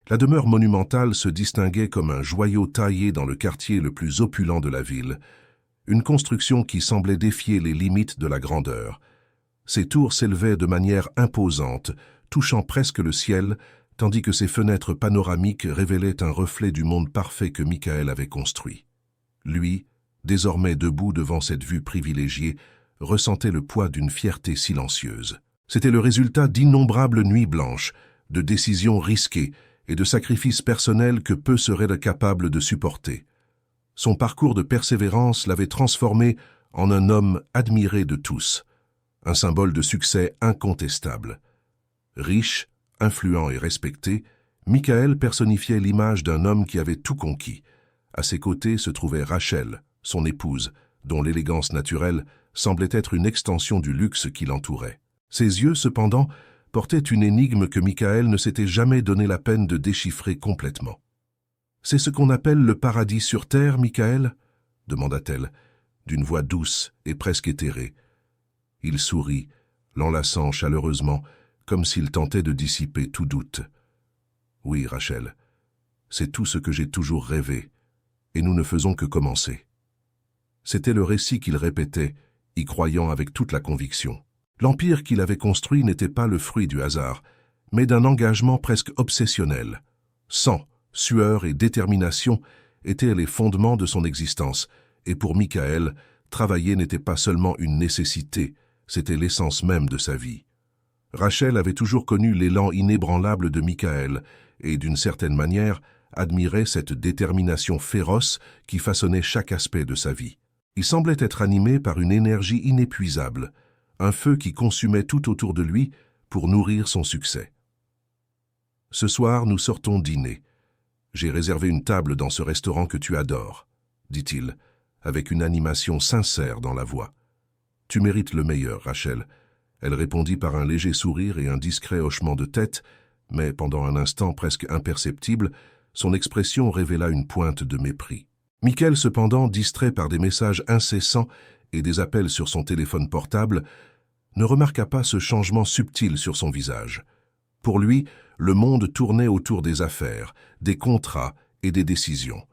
La demeure monumentale se distinguait comme un joyau taillé dans le quartier le plus opulent de la ville, une construction qui semblait défier les limites de la grandeur. Ses tours s'élevaient de manière imposante, touchant presque le ciel, tandis que ses fenêtres panoramiques révélaient un reflet du monde parfait que Michael avait construit. Lui, désormais debout devant cette vue privilégiée, ressentait le poids d'une fierté silencieuse. C'était le résultat d'innombrables nuits blanches, de décisions risquées et de sacrifices personnels que peu seraient capables de supporter. Son parcours de persévérance l'avait transformé en un homme admiré de tous, un symbole de succès incontestable. Riche, influent et respecté, Michael personnifiait l'image d'un homme qui avait tout conquis. À ses côtés se trouvait Rachel, son épouse, dont l'élégance naturelle semblait être une extension du luxe qui l'entourait. Ses yeux, cependant, portaient une énigme que Michael ne s'était jamais donné la peine de déchiffrer complètement. « C'est ce qu'on appelle le paradis sur terre, Michael ?» demanda-t-elle, d'une voix douce et presque éthérée. Il sourit, l'enlaçant chaleureusement, comme s'il tentait de dissiper tout doute. « Oui, Rachel, c'est tout ce que j'ai toujours rêvé, et nous ne faisons que commencer. » C'était le récit qu'il répétait, y croyant avec toute la conviction. L'empire qu'il avait construit n'était pas le fruit du hasard, mais d'un engagement presque obsessionnel. Sang, sueur et détermination étaient les fondements de son existence, et pour Michael, travailler n'était pas seulement une nécessité, c'était l'essence même de sa vie. Rachel avait toujours connu l'élan inébranlable de Michael, et d'une certaine manière, admirait cette détermination féroce qui façonnait chaque aspect de sa vie. Il semblait être animé par une énergie inépuisable, un feu qui consumait tout autour de lui pour nourrir son succès. « Ce soir, nous sortons dîner. J'ai réservé une table dans ce restaurant que tu adores, » dit-il, avec une animation sincère dans la voix. « Tu mérites le meilleur, Rachel. » Elle répondit par un léger sourire et un discret hochement de tête, mais pendant un instant presque imperceptible, son expression révéla une pointe de mépris. Michael, cependant, distrait par des messages incessants et des appels sur son téléphone portable, ne remarqua pas ce changement subtil sur son visage. Pour lui, le monde tournait autour des affaires, des contrats et des décisions.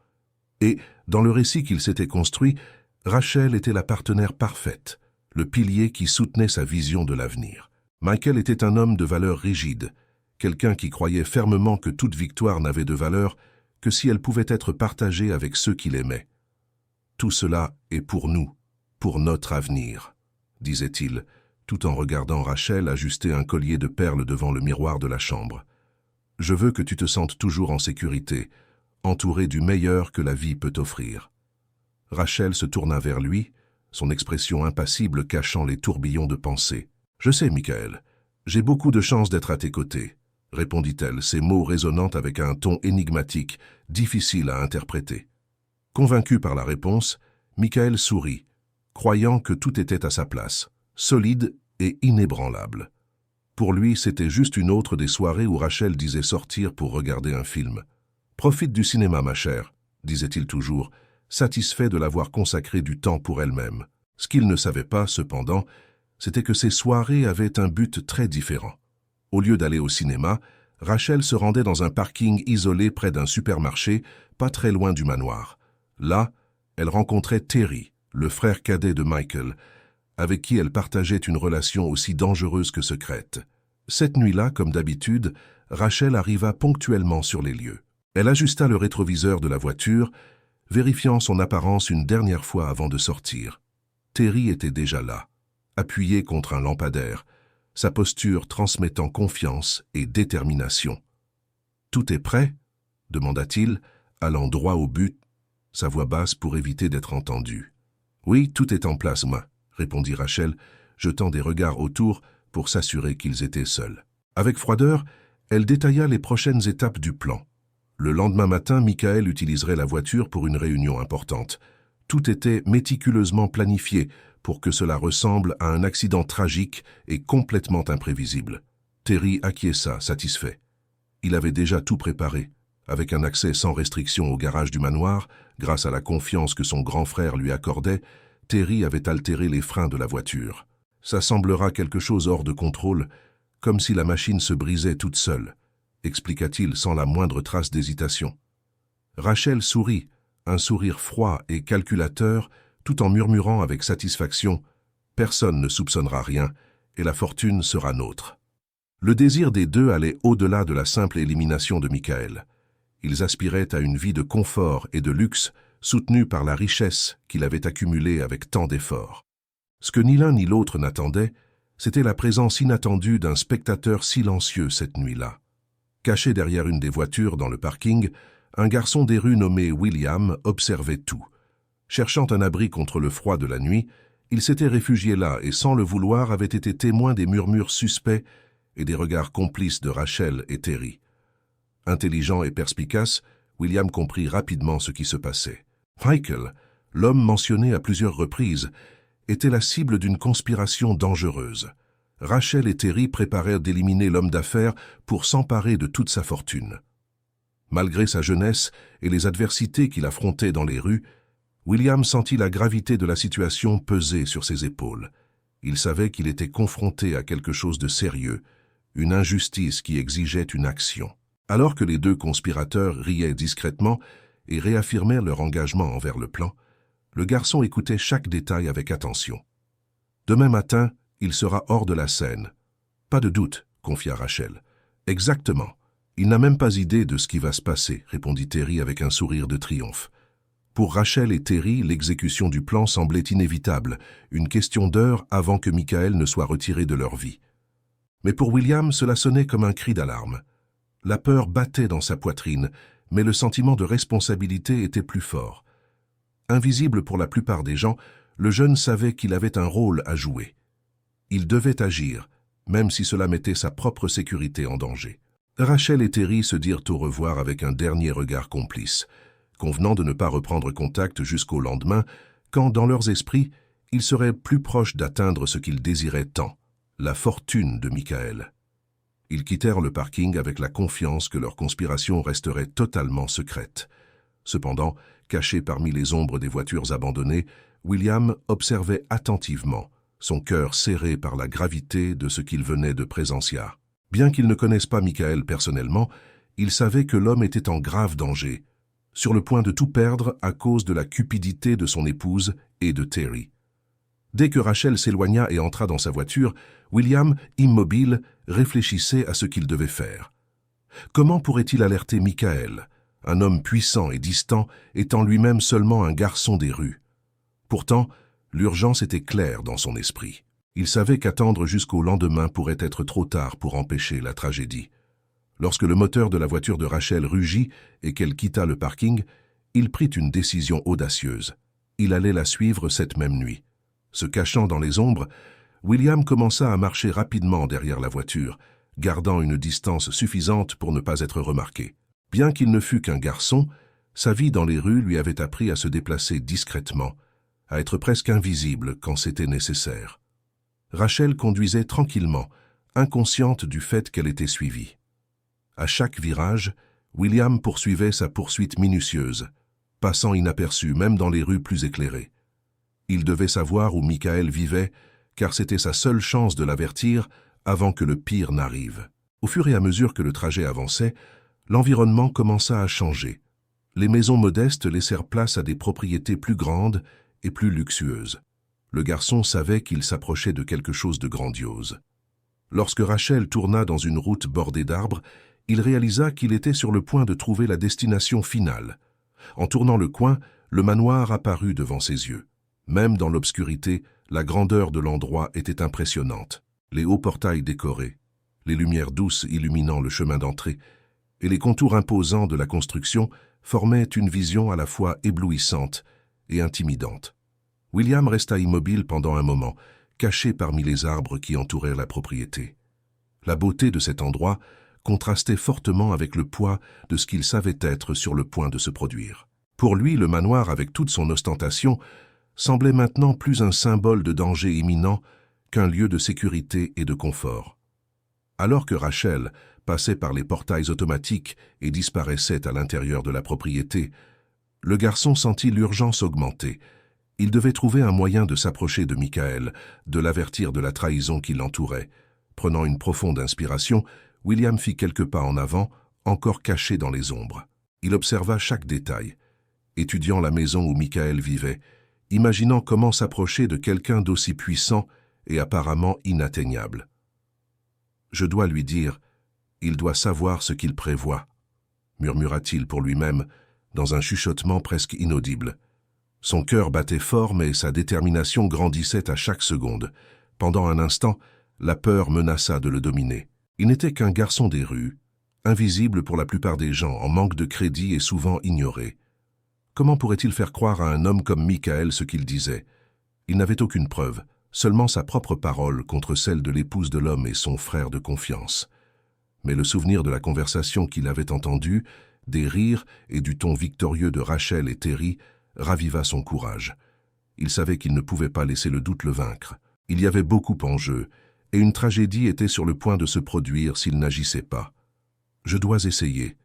Et, dans le récit qu'il s'était construit, Rachel était la partenaire parfaite, le pilier qui soutenait sa vision de l'avenir. Michael était un homme de valeurs rigides, quelqu'un qui croyait fermement que toute victoire n'avait de valeur que si elle pouvait être partagée avec ceux qui l'aimaient. « Tout cela est pour nous, pour notre avenir », disait-il, tout en regardant Rachel ajuster un collier de perles devant le miroir de la chambre. « Je veux que tu te sentes toujours en sécurité, entouré du meilleur que la vie peut t'offrir. » Rachel se tourna vers lui, son expression impassible cachant les tourbillons de pensée. « Je sais, Michael, j'ai beaucoup de chance d'être à tes côtés, » répondit-elle, ses mots résonnant avec un ton énigmatique, difficile à interpréter. Convaincu par la réponse, Michael sourit, croyant que tout était à sa place, solide et inébranlable. Pour lui, c'était juste une autre des soirées où Rachel disait sortir pour regarder un film. « Profite du cinéma, ma chère », disait-il toujours, satisfait de l'avoir consacré du temps pour elle-même. Ce qu'il ne savait pas, cependant, c'était que ces soirées avaient un but très différent. Au lieu d'aller au cinéma, Rachel se rendait dans un parking isolé près d'un supermarché, pas très loin du manoir. Là, elle rencontrait Terry, le frère cadet de Michael, avec qui elle partageait une relation aussi dangereuse que secrète. Cette nuit-là, comme d'habitude, Rachel arriva ponctuellement sur les lieux. Elle ajusta le rétroviseur de la voiture, vérifiant son apparence une dernière fois avant de sortir. Terry était déjà là, appuyé contre un lampadaire, sa posture transmettant confiance et détermination. « Tout est prêt ?» demanda-t-il, allant droit au but, sa voix basse pour éviter d'être entendu. « Oui, tout est en place, moi », répondit Rachel, jetant des regards autour pour s'assurer qu'ils étaient seuls. Avec froideur, elle détailla les prochaines étapes du plan. Le lendemain matin, Michael utiliserait la voiture pour une réunion importante. Tout était méticuleusement planifié pour que cela ressemble à un accident tragique et complètement imprévisible. Terry acquiesça, satisfait. Il avait déjà tout préparé. Avec un accès sans restriction au garage du manoir, grâce à la confiance que son grand frère lui accordait, Terry avait altéré les freins de la voiture. Ça semblera quelque chose hors de contrôle, comme si la machine se brisait toute seule. expliqua-t-il sans la moindre trace d'hésitation. Rachel sourit, un sourire froid et calculateur, tout en murmurant avec satisfaction « Personne ne soupçonnera rien, et la fortune sera nôtre ». Le désir des deux allait au-delà de la simple élimination de Michael. Ils aspiraient à une vie de confort et de luxe, soutenue par la richesse qu'il avait accumulée avec tant d'efforts. Ce que ni l'un ni l'autre n'attendait, c'était la présence inattendue d'un spectateur silencieux cette nuit-là. Caché derrière une des voitures dans le parking, un garçon des rues nommé William observait tout. Cherchant un abri contre le froid de la nuit, il s'était réfugié là et sans le vouloir avait été témoin des murmures suspects et des regards complices de Rachel et Terry. Intelligent et perspicace, William comprit rapidement ce qui se passait. Michael, l'homme mentionné à plusieurs reprises, était la cible d'une conspiration dangereuse. Rachel et Terry préparèrent d'éliminer l'homme d'affaires pour s'emparer de toute sa fortune. Malgré sa jeunesse et les adversités qu'il affrontait dans les rues, William sentit la gravité de la situation peser sur ses épaules. Il savait qu'il était confronté à quelque chose de sérieux, une injustice qui exigeait une action. Alors que les deux conspirateurs riaient discrètement et réaffirmèrent leur engagement envers le plan, le garçon écoutait chaque détail avec attention. « Demain matin, il sera hors de la scène. »« Pas de doute, » confia Rachel. « Exactement. Il n'a même pas idée de ce qui va se passer, » répondit Terry avec un sourire de triomphe. Pour Rachel et Terry, l'exécution du plan semblait inévitable, une question d'heures avant que Michael ne soit retiré de leur vie. Mais pour William, cela sonnait comme un cri d'alarme. La peur battait dans sa poitrine, mais le sentiment de responsabilité était plus fort. Invisible pour la plupart des gens, le jeune savait qu'il avait un rôle à jouer. Il devait agir, même si cela mettait sa propre sécurité en danger. Rachel et Terry se dirent au revoir avec un dernier regard complice, convenant de ne pas reprendre contact jusqu'au lendemain, quand, dans leurs esprits, ils seraient plus proches d'atteindre ce qu'ils désiraient tant, la fortune de Michael. Ils quittèrent le parking avec la confiance que leur conspiration resterait totalement secrète. Cependant, caché parmi les ombres des voitures abandonnées, William observait attentivement, son cœur serré par la gravité de ce qu'il venait de présencier. Bien qu'il ne connaisse pas Michael personnellement, il savait que l'homme était en grave danger, sur le point de tout perdre à cause de la cupidité de son épouse et de Terry. Dès que Rachel s'éloigna et entra dans sa voiture, William, immobile, réfléchissait à ce qu'il devait faire. Comment pourrait-il alerter Michael, un homme puissant et distant, étant lui-même seulement un garçon des rues? Pourtant, l'urgence était claire dans son esprit. Il savait qu'attendre jusqu'au lendemain pourrait être trop tard pour empêcher la tragédie. Lorsque le moteur de la voiture de Rachel rugit et qu'elle quitta le parking, il prit une décision audacieuse. Il allait la suivre cette même nuit. Se cachant dans les ombres, William commença à marcher rapidement derrière la voiture, gardant une distance suffisante pour ne pas être remarqué. Bien qu'il ne fût qu'un garçon, sa vie dans les rues lui avait appris à se déplacer discrètement, à être presque invisible quand c'était nécessaire. Rachel conduisait tranquillement, inconsciente du fait qu'elle était suivie. À chaque virage, William poursuivait sa poursuite minutieuse, passant inaperçu même dans les rues plus éclairées. Il devait savoir où Michael vivait, car c'était sa seule chance de l'avertir avant que le pire n'arrive. Au fur et à mesure que le trajet avançait, l'environnement commença à changer. Les maisons modestes laissèrent place à des propriétés plus grandes et plus luxueuses. Le garçon savait qu'il s'approchait de quelque chose de grandiose. Lorsque Rachel tourna dans une route bordée d'arbres, il réalisa qu'il était sur le point de trouver la destination finale. En tournant le coin, le manoir apparut devant ses yeux. Même dans l'obscurité, la grandeur de l'endroit était impressionnante. Les hauts portails décorés, les lumières douces illuminant le chemin d'entrée, et les contours imposants de la construction formaient une vision à la fois éblouissante et intimidante. William resta immobile pendant un moment, caché parmi les arbres qui entouraient la propriété. La beauté de cet endroit contrastait fortement avec le poids de ce qu'il savait être sur le point de se produire. Pour lui, le manoir, avec toute son ostentation, semblait maintenant plus un symbole de danger imminent qu'un lieu de sécurité et de confort. Alors que Rachel passait par les portails automatiques et disparaissait à l'intérieur de la propriété, le garçon sentit l'urgence augmenter. Il devait trouver un moyen de s'approcher de Michael, de l'avertir de la trahison qui l'entourait. Prenant une profonde inspiration, William fit quelques pas en avant, encore caché dans les ombres. Il observa chaque détail, étudiant la maison où Michael vivait, imaginant comment s'approcher de quelqu'un d'aussi puissant et apparemment inatteignable. « Je dois lui dire, il doit savoir ce qu'il prévoit », murmura-t-il pour lui-même, dans un chuchotement presque inaudible. Son cœur battait fort, mais sa détermination grandissait à chaque seconde. Pendant un instant, la peur menaça de le dominer. Il n'était qu'un garçon des rues, invisible pour la plupart des gens, en manque de crédit et souvent ignoré. Comment pourrait-il faire croire à un homme comme Michael ce qu'il disait? Il n'avait aucune preuve, seulement sa propre parole contre celle de l'épouse de l'homme et son frère de confiance. Mais le souvenir de la conversation qu'il avait entendue, des rires et du ton victorieux de Rachel et Terry, raviva son courage. Il savait qu'il ne pouvait pas laisser le doute le vaincre. Il y avait beaucoup en jeu, et une tragédie était sur le point de se produire s'il n'agissait pas. « Je dois essayer.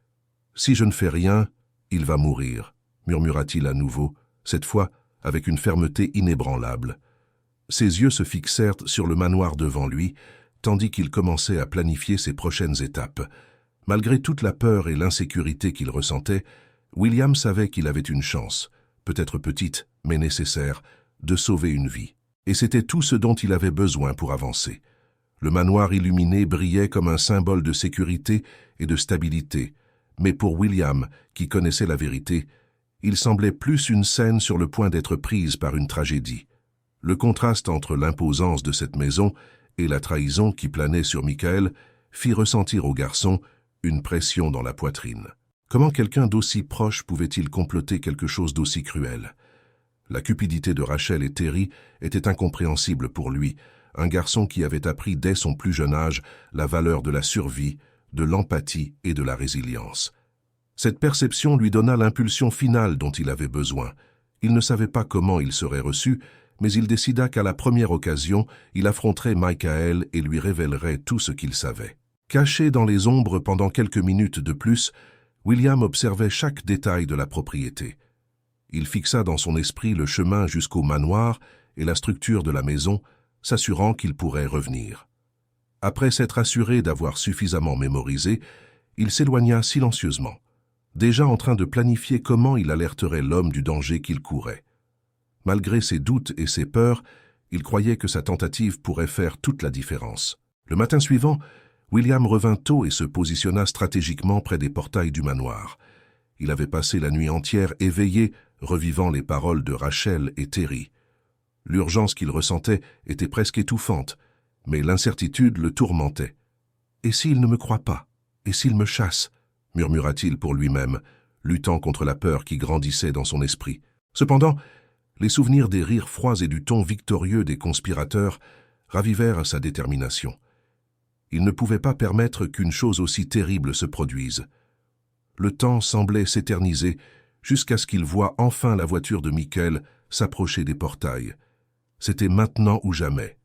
Si je ne fais rien, il va mourir », murmura-t-il à nouveau, cette fois avec une fermeté inébranlable. Ses yeux se fixèrent sur le manoir devant lui, tandis qu'il commençait à planifier ses prochaines étapes. Malgré toute la peur et l'insécurité qu'il ressentait, William savait qu'il avait une chance, peut-être petite, mais nécessaire, de sauver une vie. Et c'était tout ce dont il avait besoin pour avancer. Le manoir illuminé brillait comme un symbole de sécurité et de stabilité, mais pour William, qui connaissait la vérité, il semblait plus une scène sur le point d'être prise par une tragédie. Le contraste entre l'imposance de cette maison et la trahison qui planait sur Michael fit ressentir au garçon une pression dans la poitrine. Comment quelqu'un d'aussi proche pouvait-il comploter quelque chose d'aussi cruel? La cupidité de Rachel et Terry était incompréhensible pour lui, un garçon qui avait appris dès son plus jeune âge la valeur de la survie, de l'empathie et de la résilience. Cette perception lui donna l'impulsion finale dont il avait besoin. Il ne savait pas comment il serait reçu, mais il décida qu'à la première occasion, il affronterait Michael et lui révélerait tout ce qu'il savait. Caché dans les ombres pendant quelques minutes de plus, William observait chaque détail de la propriété. Il fixa dans son esprit le chemin jusqu'au manoir et la structure de la maison, s'assurant qu'il pourrait revenir. Après s'être assuré d'avoir suffisamment mémorisé, il s'éloigna silencieusement, déjà en train de planifier comment il alerterait l'homme du danger qu'il courait. Malgré ses doutes et ses peurs, il croyait que sa tentative pourrait faire toute la différence. Le matin suivant, William revint tôt et se positionna stratégiquement près des portails du manoir. Il avait passé la nuit entière éveillé, revivant les paroles de Rachel et Terry. L'urgence qu'il ressentait était presque étouffante, mais l'incertitude le tourmentait. « Et s'il ne me croit pas? Et s'il me chasse ?» murmura-t-il pour lui-même, luttant contre la peur qui grandissait dans son esprit. Cependant, les souvenirs des rires froids et du ton victorieux des conspirateurs ravivèrent sa détermination. Il ne pouvait pas permettre qu'une chose aussi terrible se produise. Le temps semblait s'éterniser jusqu'à ce qu'il voie enfin la voiture de Michael s'approcher des portails. C'était maintenant ou jamais.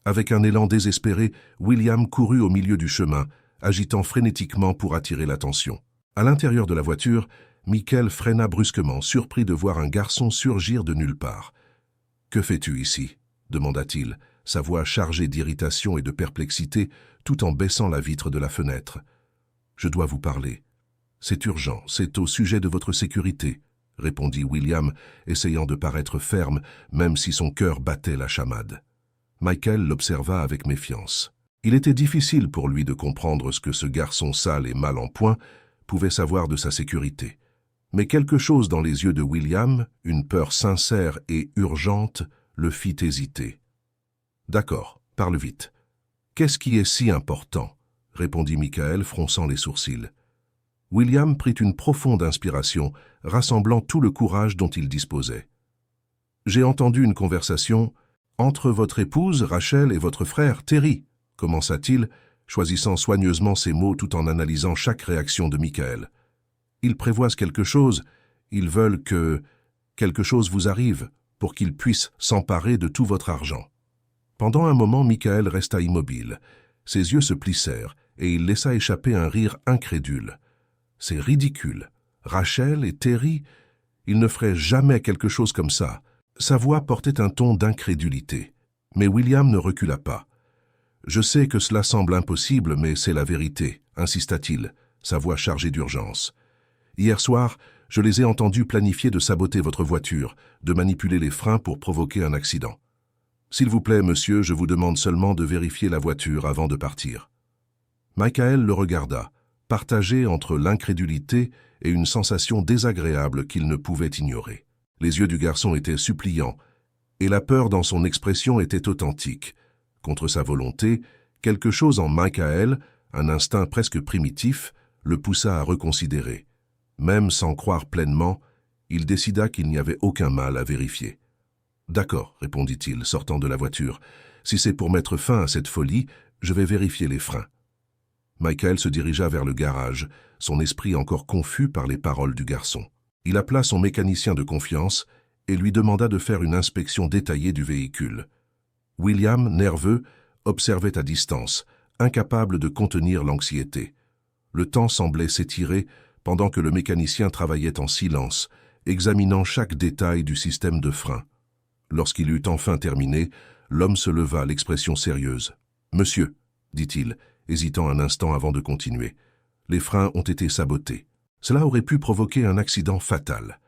Avec un élan désespéré, William courut au milieu du chemin, agitant frénétiquement pour attirer l'attention. À l'intérieur de la voiture, Michael freina brusquement, surpris de voir un garçon surgir de nulle part. « Que fais-tu ici » demanda-t-il, sa voix chargée d'irritation et de perplexité, tout en baissant la vitre de la fenêtre. « Je dois vous parler. C'est urgent, c'est au sujet de votre sécurité, » répondit William, essayant de paraître ferme, même si son cœur battait la chamade. Michael l'observa avec méfiance. Il était difficile pour lui de comprendre ce que ce garçon sale et mal en point pouvait savoir de sa sécurité. Mais quelque chose dans les yeux de William, une peur sincère et urgente, le fit hésiter. « D'accord, parle vite. Qu'est-ce qui est si important ?» répondit Michael, fronçant les sourcils. William prit une profonde inspiration, rassemblant tout le courage dont il disposait. « J'ai entendu une conversation entre votre épouse, Rachel, et votre frère, Terry, » commença-t-il, choisissant soigneusement ses mots tout en analysant chaque réaction de Michael. « Ils prévoient quelque chose, ils veulent que quelque chose vous arrive pour qu'ils puissent s'emparer de tout votre argent. » Pendant un moment, Michael resta immobile. Ses yeux se plissèrent et il laissa échapper un rire incrédule. « C'est ridicule. Rachel et Terry, ils ne feraient jamais quelque chose comme ça. » Sa voix portait un ton d'incrédulité. Mais William ne recula pas. Je sais que cela semble impossible, mais c'est la vérité, insista-t-il, sa voix chargée d'urgence. Hier soir, je les ai entendus planifier de saboter votre voiture, de manipuler les freins pour provoquer un accident. S'il vous plaît, monsieur, je vous demande seulement de vérifier la voiture avant de partir. Michael le regarda, partagé entre l'incrédulité et une sensation désagréable qu'il ne pouvait ignorer. Les yeux du garçon étaient suppliants, et la peur dans son expression était authentique. Contre sa volonté, quelque chose en Michael, un instinct presque primitif, le poussa à reconsidérer. Même sans croire pleinement, il décida qu'il n'y avait aucun mal à vérifier. « D'accord, répondit-il, sortant de la voiture. Si c'est pour mettre fin à cette folie, je vais vérifier les freins. » Michael se dirigea vers le garage, son esprit encore confus par les paroles du garçon. Il appela son mécanicien de confiance et lui demanda de faire une inspection détaillée du véhicule. William, nerveux, observait à distance, incapable de contenir l'anxiété. Le temps semblait s'étirer pendant que le mécanicien travaillait en silence, examinant chaque détail du système de frein. Lorsqu'il eut enfin terminé, l'homme se leva, l'expression sérieuse. « Monsieur, » dit-il, hésitant un instant avant de continuer, « les freins ont été sabotés. Cela aurait pu provoquer un accident fatal. »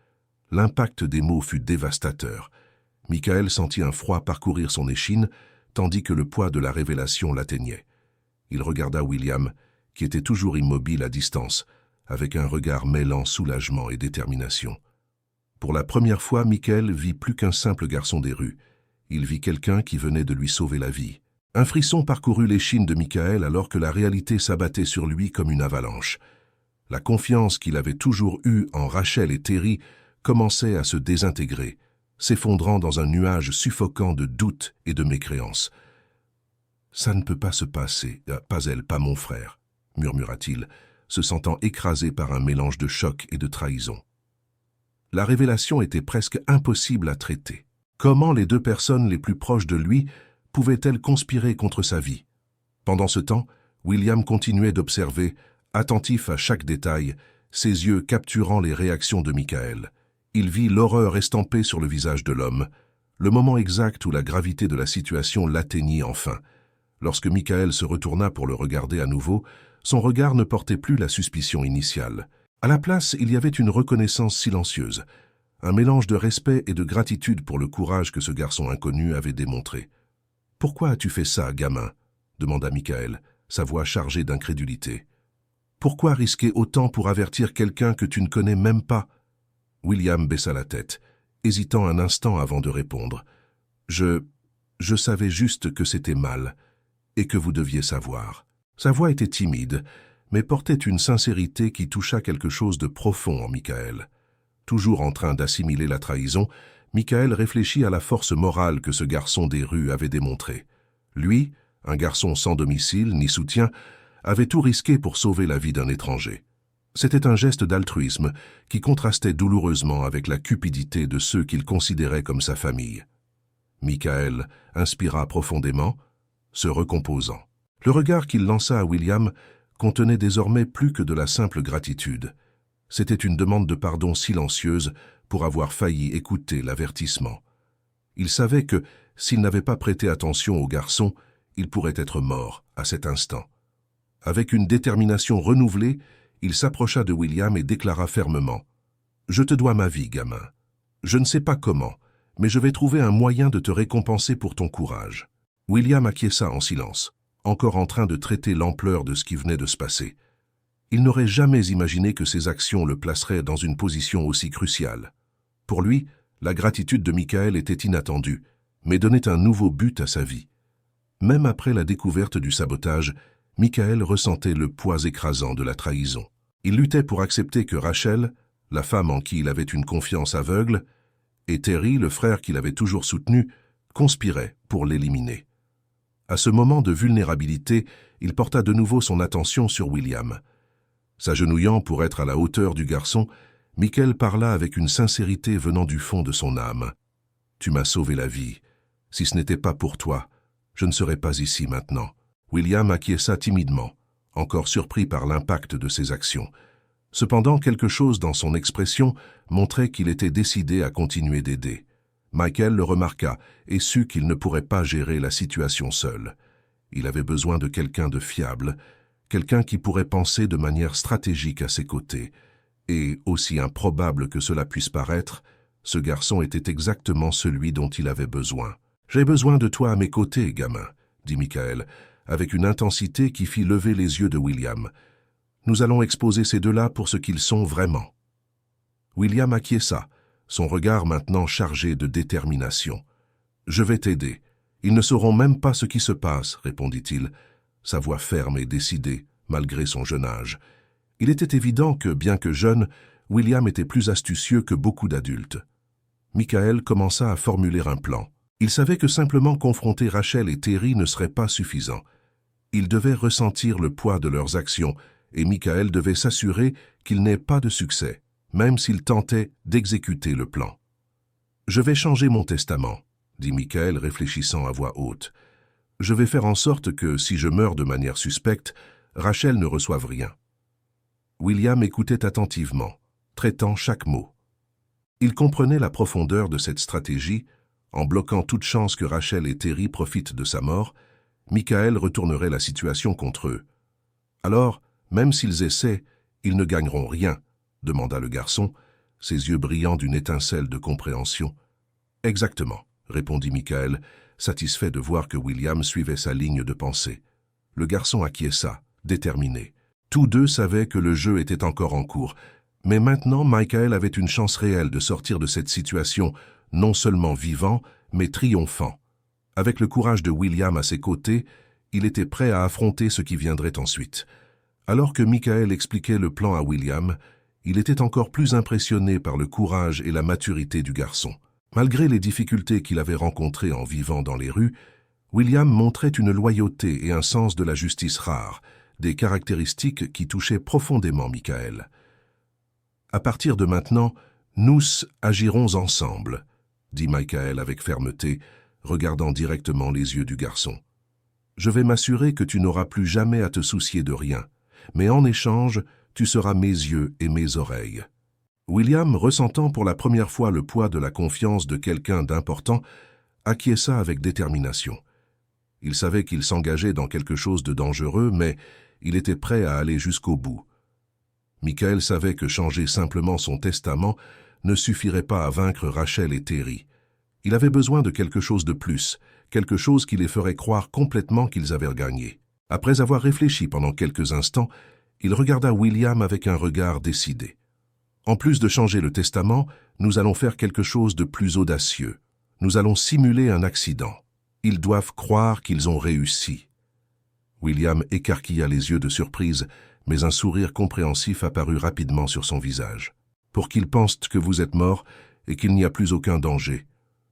L'impact des mots fut dévastateur. Michael sentit un froid parcourir son échine, tandis que le poids de la révélation l'atteignait. Il regarda William, qui était toujours immobile à distance, avec un regard mêlant soulagement et détermination. Pour la première fois, Michael vit plus qu'un simple garçon des rues. Il vit quelqu'un qui venait de lui sauver la vie. Un frisson parcourut l'échine de Michael alors que la réalité s'abattait sur lui comme une avalanche. La confiance qu'il avait toujours eue en Rachel et Terry commençait à se désintégrer, s'effondrant dans un nuage suffocant de doutes et de mécréance. « Ça ne peut pas se passer, pas elle, pas mon frère », murmura-t-il, se sentant écrasé par un mélange de choc et de trahison. La révélation était presque impossible à traiter. Comment les deux personnes les plus proches de lui pouvaient-elles conspirer contre sa vie? Pendant ce temps, William continuait d'observer, attentif à chaque détail, ses yeux capturant les réactions de Michael. Il vit l'horreur estampée sur le visage de l'homme, le moment exact où la gravité de la situation l'atteignit enfin. Lorsque Michael se retourna pour le regarder à nouveau, son regard ne portait plus la suspicion initiale. À la place, il y avait une reconnaissance silencieuse, un mélange de respect et de gratitude pour le courage que ce garçon inconnu avait démontré. « Pourquoi as-tu fait ça, gamin ?» demanda Michael, sa voix chargée d'incrédulité. « Pourquoi risquer autant pour avertir quelqu'un que tu ne connais même pas ?» William baissa la tête, hésitant un instant avant de répondre. « Je savais juste que c'était mal, et que vous deviez savoir. » Sa voix était timide, mais portait une sincérité qui toucha quelque chose de profond en Michael. Toujours en train d'assimiler la trahison, Michael réfléchit à la force morale que ce garçon des rues avait démontrée. Lui, un garçon sans domicile ni soutien, avait tout risqué pour sauver la vie d'un étranger. C'était un geste d'altruisme qui contrastait douloureusement avec la cupidité de ceux qu'il considérait comme sa famille. Michael inspira profondément, se recomposant. Le regard qu'il lança à William contenait désormais plus que de la simple gratitude. C'était une demande de pardon silencieuse pour avoir failli écouter l'avertissement. Il savait que, s'il n'avait pas prêté attention au garçon, il pourrait être mort à cet instant. Avec une détermination renouvelée, il s'approcha de William et déclara fermement « Je te dois ma vie, gamin. Je ne sais pas comment, mais je vais trouver un moyen de te récompenser pour ton courage. » William acquiesça en silence, encore en train de traiter l'ampleur de ce qui venait de se passer. Il n'aurait jamais imaginé que ses actions le placeraient dans une position aussi cruciale. Pour lui, la gratitude de Michael était inattendue, mais donnait un nouveau but à sa vie. Même après la découverte du sabotage, Michael ressentait le poids écrasant de la trahison. Il luttait pour accepter que Rachel, la femme en qui il avait une confiance aveugle, et Terry, le frère qu'il avait toujours soutenu, conspiraient pour l'éliminer. À ce moment de vulnérabilité, il porta de nouveau son attention sur William. S'agenouillant pour être à la hauteur du garçon, Michael parla avec une sincérité venant du fond de son âme. « Tu m'as sauvé la vie. Si ce n'était pas pour toi, je ne serais pas ici maintenant. » William acquiesça timidement, encore surpris par l'impact de ses actions. Cependant, quelque chose dans son expression montrait qu'il était décidé à continuer d'aider. Michael le remarqua et sut qu'il ne pourrait pas gérer la situation seul. Il avait besoin de quelqu'un de fiable, quelqu'un qui pourrait penser de manière stratégique à ses côtés. Et, aussi improbable que cela puisse paraître, ce garçon était exactement celui dont il avait besoin. « J'ai besoin de toi à mes côtés, gamin », dit Michael, avec une intensité qui fit lever les yeux de William. « Nous allons exposer ces deux-là pour ce qu'ils sont vraiment. » William acquiesça, son regard maintenant chargé de détermination. « Je vais t'aider. Ils ne sauront même pas ce qui se passe, » répondit-il, sa voix ferme et décidée, malgré son jeune âge. Il était évident que, bien que jeune, William était plus astucieux que beaucoup d'adultes. Michael commença à formuler un plan. Il savait que simplement confronter Rachel et Terry ne serait pas suffisant. Ils devaient ressentir le poids de leurs actions, et Michael devait s'assurer qu'il n'ait pas de succès, même s'il tentait d'exécuter le plan. « Je vais changer mon testament, » dit Michael, réfléchissant à voix haute. « Je vais faire en sorte que, si je meurs de manière suspecte, Rachel ne reçoive rien. » William écoutait attentivement, traitant chaque mot. Il comprenait la profondeur de cette stratégie. En bloquant toute chance que Rachel et Terry profitent de sa mort, Michael retournerait la situation contre eux. « Alors, même s'ils essaient, ils ne gagneront rien, » demanda le garçon, ses yeux brillant d'une étincelle de compréhension. « Exactement, » répondit Michael, satisfait de voir que William suivait sa ligne de pensée. Le garçon acquiesça, déterminé. Tous deux savaient que le jeu était encore en cours, mais maintenant Michael avait une chance réelle de sortir de cette situation, non seulement vivant, mais triomphant. Avec le courage de William à ses côtés, il était prêt à affronter ce qui viendrait ensuite. Alors que Michael expliquait le plan à William, il était encore plus impressionné par le courage et la maturité du garçon. Malgré les difficultés qu'il avait rencontrées en vivant dans les rues, William montrait une loyauté et un sens de la justice rares, des caractéristiques qui touchaient profondément Michael. « À partir de maintenant, nous agirons ensemble, » dit Michael avec fermeté, regardant directement les yeux du garçon. « Je vais m'assurer que tu n'auras plus jamais à te soucier de rien, mais en échange, tu seras mes yeux et mes oreilles. » William, ressentant pour la première fois le poids de la confiance de quelqu'un d'important, acquiesça avec détermination. Il savait qu'il s'engageait dans quelque chose de dangereux, mais il était prêt à aller jusqu'au bout. Michael savait que changer simplement son testament ne suffirait pas à vaincre Rachel et Terry. Il avait besoin de quelque chose de plus, quelque chose qui les ferait croire complètement qu'ils avaient gagné. Après avoir réfléchi pendant quelques instants, il regarda William avec un regard décidé. « En plus de changer le testament, nous allons faire quelque chose de plus audacieux. Nous allons simuler un accident. Ils doivent croire qu'ils ont réussi. » William écarquilla les yeux de surprise, mais un sourire compréhensif apparut rapidement sur son visage. « Pour qu'ils pensent que vous êtes mort et qu'il n'y a plus aucun danger, »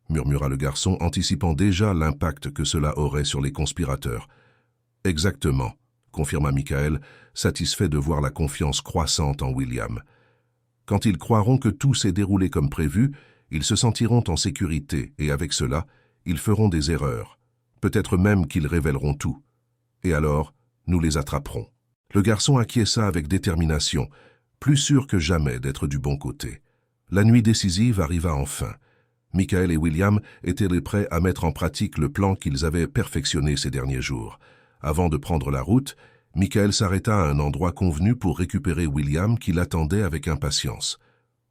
murmura le garçon, anticipant déjà l'impact que cela aurait sur les conspirateurs. « Exactement, » confirma Michael, satisfait de voir la confiance croissante en William. « Quand ils croiront que tout s'est déroulé comme prévu, ils se sentiront en sécurité et avec cela, ils feront des erreurs. Peut-être même qu'ils révéleront tout. Et alors, nous les attraperons. » Le garçon acquiesça avec détermination, plus sûr que jamais d'être du bon côté. La nuit décisive arriva enfin. Michael et William étaient prêts à mettre en pratique le plan qu'ils avaient perfectionné ces derniers jours. Avant de prendre la route, Michael s'arrêta à un endroit convenu pour récupérer William qui l'attendait avec impatience.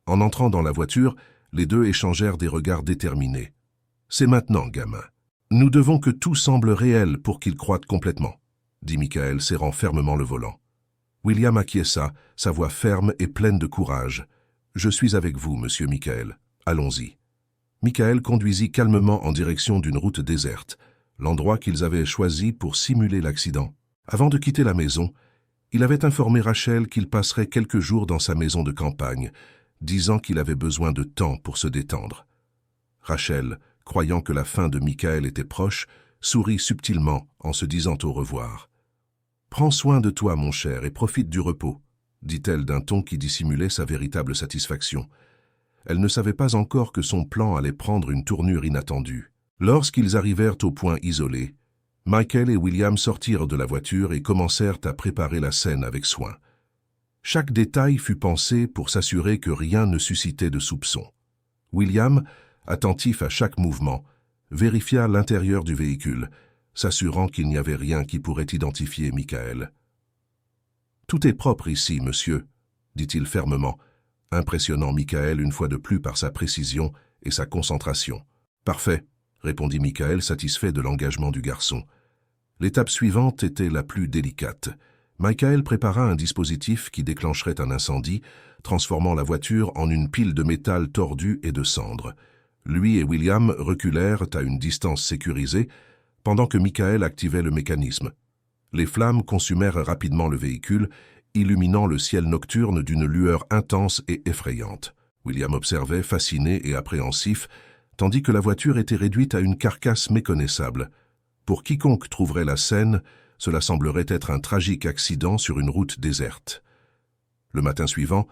En entrant dans la voiture, les deux échangèrent des regards déterminés. « C'est maintenant, gamin. Nous devons que tout semble réel pour qu'ils croient complètement, » dit Michael, serrant fermement le volant. William acquiesça, sa voix ferme et pleine de courage. « Je suis avec vous, monsieur Michael. Allons-y. » Michael conduisit calmement en direction d'une route déserte, l'endroit qu'ils avaient choisi pour simuler l'accident. Avant de quitter la maison, il avait informé Rachel qu'il passerait quelques jours dans sa maison de campagne, disant qu'il avait besoin de temps pour se détendre. Rachel, croyant que la fin de Michael était proche, sourit subtilement en se disant au revoir. « Prends soin de toi, mon cher, et profite du repos, » dit-elle d'un ton qui dissimulait sa véritable satisfaction. Elle ne savait pas encore que son plan allait prendre une tournure inattendue. Lorsqu'ils arrivèrent au point isolé, Michael et William sortirent de la voiture et commencèrent à préparer la scène avec soin. Chaque détail fut pensé pour s'assurer que rien ne suscitait de soupçons. William, attentif à chaque mouvement, vérifia l'intérieur du véhicule, s'assurant qu'il n'y avait rien qui pourrait identifier Michael. « Tout est propre ici, monsieur, » dit-il fermement, impressionnant Michael une fois de plus par sa précision et sa concentration. « Parfait, » répondit Michael, satisfait de l'engagement du garçon. L'étape suivante était la plus délicate. Michael prépara un dispositif qui déclencherait un incendie, transformant la voiture en une pile de métal tordu et de cendres. Lui et William reculèrent à une distance sécurisée, pendant que Michael activait le mécanisme. Les flammes consumèrent rapidement le véhicule, illuminant le ciel nocturne d'une lueur intense et effrayante. William observait, fasciné et appréhensif, tandis que la voiture était réduite à une carcasse méconnaissable. Pour quiconque trouverait la scène, cela semblerait être un tragique accident sur une route déserte. Le matin suivant,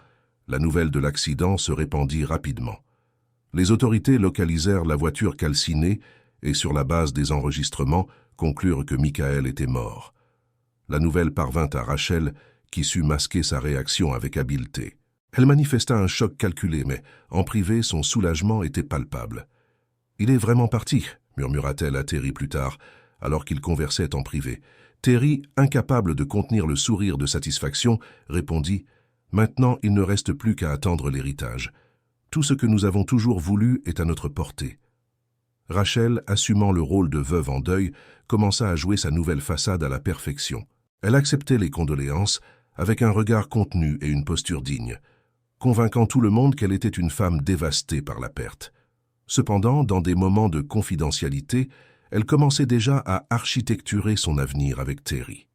la nouvelle de l'accident se répandit rapidement. Les autorités localisèrent la voiture calcinée et, sur la base des enregistrements, conclurent que Michael était mort. La nouvelle parvint à Rachel, qui sut masquer sa réaction avec habileté. Elle manifesta un choc calculé, mais, en privé, son soulagement était palpable. « Il est vraiment parti », murmura-t-elle à Terry plus tard, alors qu'ils conversaient en privé. Terry, incapable de contenir le sourire de satisfaction, répondit « Maintenant, il ne reste plus qu'à attendre l'héritage. Tout ce que nous avons toujours voulu est à notre portée. » Rachel, assumant le rôle de veuve en deuil, commença à jouer sa nouvelle façade à la perfection. Elle acceptait les condoléances avec un regard contenu et une posture digne, convainquant tout le monde qu'elle était une femme dévastée par la perte. Cependant, dans des moments de confidentialité, elle commençait déjà à architecturer son avenir avec Terry.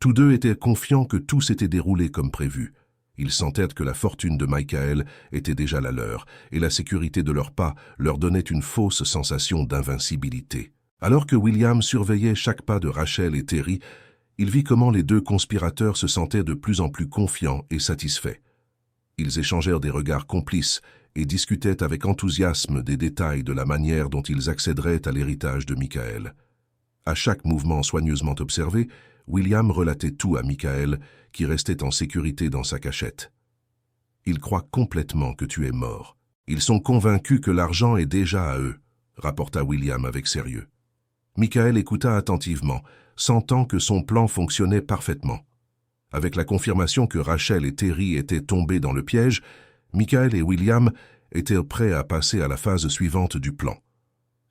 Tous deux étaient confiants que tout s'était déroulé comme prévu. Ils sentaient que la fortune de Michael était déjà la leur, et la sécurité de leurs pas leur donnait une fausse sensation d'invincibilité. Alors que William surveillait chaque pas de Rachel et Terry, il vit comment les deux conspirateurs se sentaient de plus en plus confiants et satisfaits. Ils échangèrent des regards complices et discutaient avec enthousiasme des détails de la manière dont ils accéderaient à l'héritage de Michael. À chaque mouvement soigneusement observé, William relatait tout à Michael, qui restait en sécurité dans sa cachette. « Ils croient complètement que tu es mort. Ils sont convaincus que l'argent est déjà à eux, » rapporta William avec sérieux. Michael écouta attentivement, sentant que son plan fonctionnait parfaitement. Avec la confirmation que Rachel et Terry étaient tombés dans le piège, Michael et William étaient prêts à passer à la phase suivante du plan.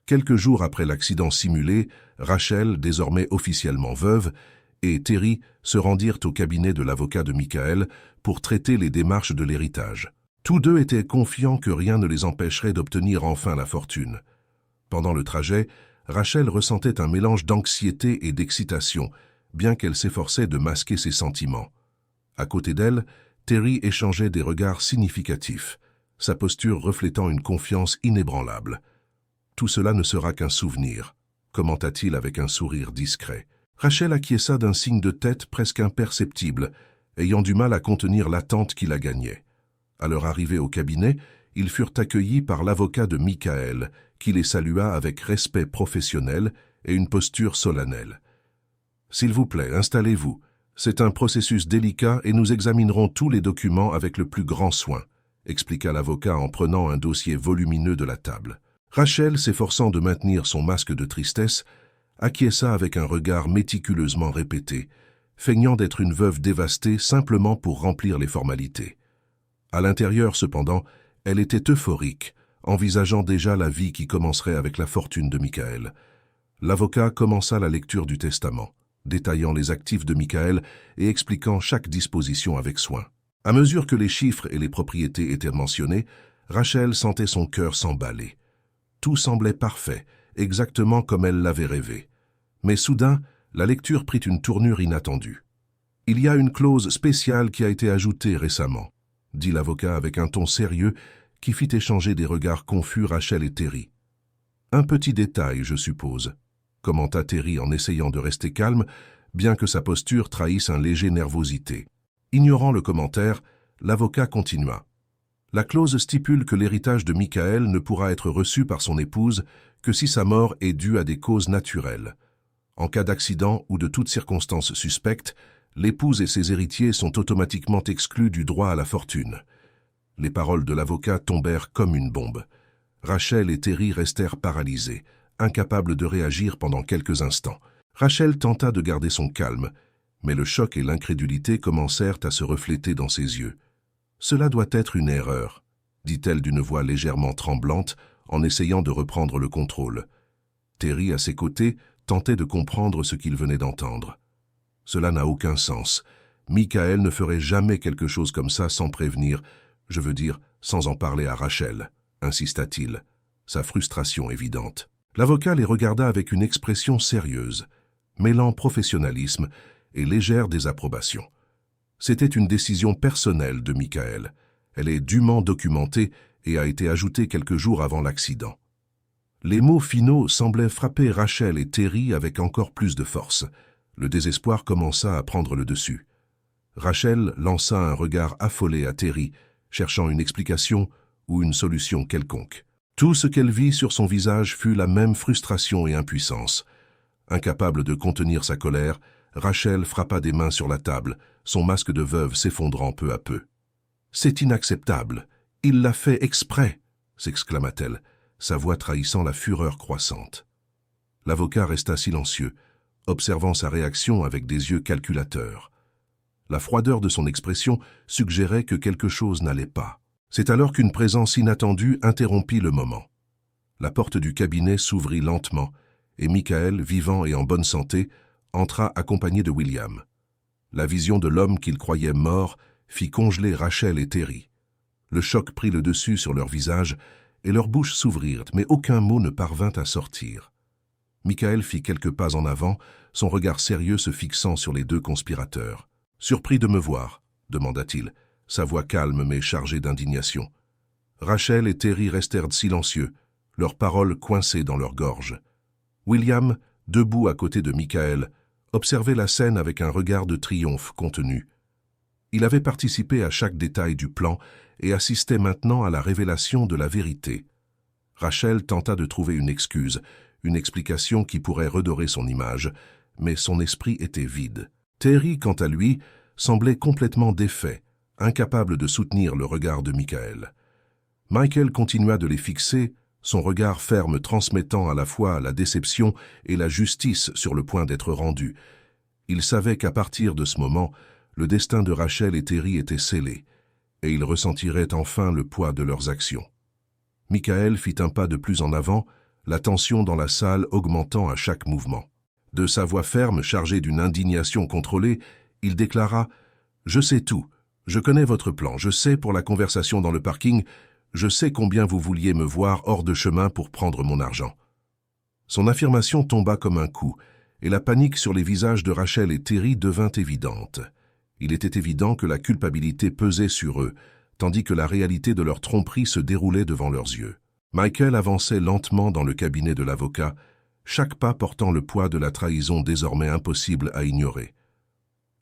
Quelques jours après l'accident simulé, Rachel, désormais officiellement veuve, et Terry se rendirent au cabinet de l'avocat de Michael pour traiter les démarches de l'héritage. Tous deux étaient confiants que rien ne les empêcherait d'obtenir enfin la fortune. Pendant le trajet, Rachel ressentait un mélange d'anxiété et d'excitation, bien qu'elle s'efforçait de masquer ses sentiments. À côté d'elle, Terry échangeait des regards significatifs, sa posture reflétant une confiance inébranlable. « Tout cela ne sera qu'un souvenir », commenta-t-il avec un sourire discret. Rachel acquiesça d'un signe de tête presque imperceptible, ayant du mal à contenir l'attente qui la gagnait. À leur arrivée au cabinet, ils furent accueillis par l'avocat de Michael, qui les salua avec respect professionnel et une posture solennelle. « S'il vous plaît, installez-vous. C'est un processus délicat et nous examinerons tous les documents avec le plus grand soin, » expliqua l'avocat en prenant un dossier volumineux de la table. Rachel, s'efforçant de maintenir son masque de tristesse, acquiesça avec un regard méticuleusement répété, feignant d'être une veuve dévastée simplement pour remplir les formalités. À l'intérieur, cependant, elle était euphorique, envisageant déjà la vie qui commencerait avec la fortune de Michael. L'avocat commença la lecture du testament, détaillant les actifs de Michael et expliquant chaque disposition avec soin. À mesure que les chiffres et les propriétés étaient mentionnés, Rachel sentait son cœur s'emballer. Tout semblait parfait, exactement comme elle l'avait rêvé. Mais soudain, la lecture prit une tournure inattendue. « Il y a une clause spéciale qui a été ajoutée récemment », dit l'avocat avec un ton sérieux qui fit échanger des regards confus Rachel et Terry. « Un petit détail, je suppose », commenta Terry en essayant de rester calme, bien que sa posture trahisse un léger nervosité. Ignorant le commentaire, l'avocat continua. « La clause stipule que l'héritage de Michael ne pourra être reçu par son épouse que si sa mort est due à des causes naturelles. En cas d'accident ou de toute circonstance suspecte, l'épouse et ses héritiers sont automatiquement exclus du droit à la fortune. » Les paroles de l'avocat tombèrent comme une bombe. Rachel et Terry restèrent paralysés, incapables de réagir pendant quelques instants. Rachel tenta de garder son calme, mais le choc et l'incrédulité commencèrent à se refléter dans ses yeux. « Cela doit être une erreur », dit-elle d'une voix légèrement tremblante en essayant de reprendre le contrôle. Terry, à ses côtés, tentait de comprendre ce qu'il venait d'entendre. « Cela n'a aucun sens. Michael ne ferait jamais quelque chose comme ça sans prévenir, je veux dire, sans en parler à Rachel, insista-t-il, sa frustration évidente. L'avocat les regarda avec une expression sérieuse, mêlant professionnalisme et légère désapprobation. C'était une décision personnelle de Michael. Elle est dûment documentée et a été ajoutée quelques jours avant l'accident. Les mots finaux semblaient frapper Rachel et Terry avec encore plus de force. Le désespoir commença à prendre le dessus. Rachel lança un regard affolé à Terry, cherchant une explication ou une solution quelconque. Tout ce qu'elle vit sur son visage fut la même frustration et impuissance. Incapable de contenir sa colère, Rachel frappa des mains sur la table, son masque de veuve s'effondrant peu à peu. « C'est inacceptable. Il l'a fait exprès !» s'exclama-t-elle, sa voix trahissant la fureur croissante. L'avocat resta silencieux, observant sa réaction avec des yeux calculateurs. La froideur de son expression suggérait que quelque chose n'allait pas. C'est alors qu'une présence inattendue interrompit le moment. La porte du cabinet s'ouvrit lentement, et Michael, vivant et en bonne santé, entra accompagné de William. La vision de l'homme qu'il croyait mort fit congeler Rachel et Terry. Le choc prit le dessus sur leurs visages, et leurs bouches s'ouvrirent, mais aucun mot ne parvint à sortir. Michael fit quelques pas en avant, son regard sérieux se fixant sur les deux conspirateurs. « Surpris de me voir ?» demanda-t-il, sa voix calme mais chargée d'indignation. Rachel et Terry restèrent silencieux, leurs paroles coincées dans leur gorge. William, debout à côté de Michael, observait la scène avec un regard de triomphe contenu. Il avait participé à chaque détail du plan et assistait maintenant à la révélation de la vérité. Rachel tenta de trouver une excuse, une explication qui pourrait redorer son image, mais son esprit était vide. Terry, quant à lui, semblait complètement défait, incapable de soutenir le regard de Michael. Michael continua de les fixer, son regard ferme transmettant à la fois la déception et la justice sur le point d'être rendu. Il savait qu'à partir de ce moment, le destin de Rachel et Terry était scellé, et ils ressentiraient enfin le poids de leurs actions. Michael fit un pas de plus en avant, la tension dans la salle augmentant à chaque mouvement. De sa voix ferme, chargée d'une indignation contrôlée, il déclara « Je sais tout, je connais votre plan, je sais pour la conversation dans le parking, je sais combien vous vouliez me voir hors de chemin pour prendre mon argent. » Son affirmation tomba comme un coup, et la panique sur les visages de Rachel et Terry devint évidente. Il était évident que la culpabilité pesait sur eux, tandis que la réalité de leur tromperie se déroulait devant leurs yeux. Michael avançait lentement dans le cabinet de l'avocat, chaque pas portant le poids de la trahison désormais impossible à ignorer.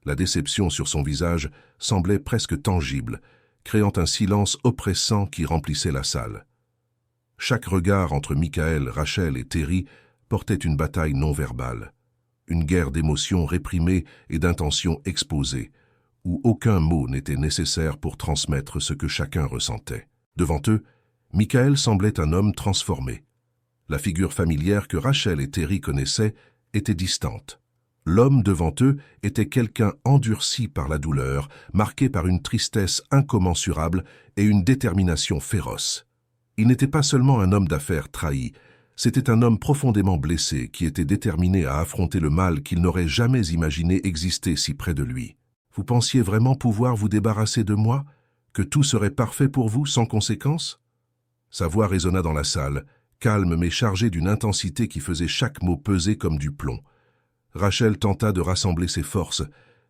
La déception sur son visage semblait presque tangible, créant un silence oppressant qui remplissait la salle. Chaque regard entre Michael, Rachel et Terry portait une bataille non verbale, une guerre d'émotions réprimées et d'intentions exposées, où aucun mot n'était nécessaire pour transmettre ce que chacun ressentait. Devant eux, Michael semblait un homme transformé. La figure familière que Rachel et Terry connaissaient était distante. L'homme devant eux était quelqu'un endurci par la douleur, marqué par une tristesse incommensurable et une détermination féroce. Il n'était pas seulement un homme d'affaires trahi, c'était un homme profondément blessé qui était déterminé à affronter le mal qu'il n'aurait jamais imaginé exister si près de lui. « Vous pensiez vraiment pouvoir vous débarrasser de moi? Que tout serait parfait pour vous sans conséquence ?» Sa voix résonna dans la salle, calme mais chargée d'une intensité qui faisait chaque mot peser comme du plomb. Rachel tenta de rassembler ses forces,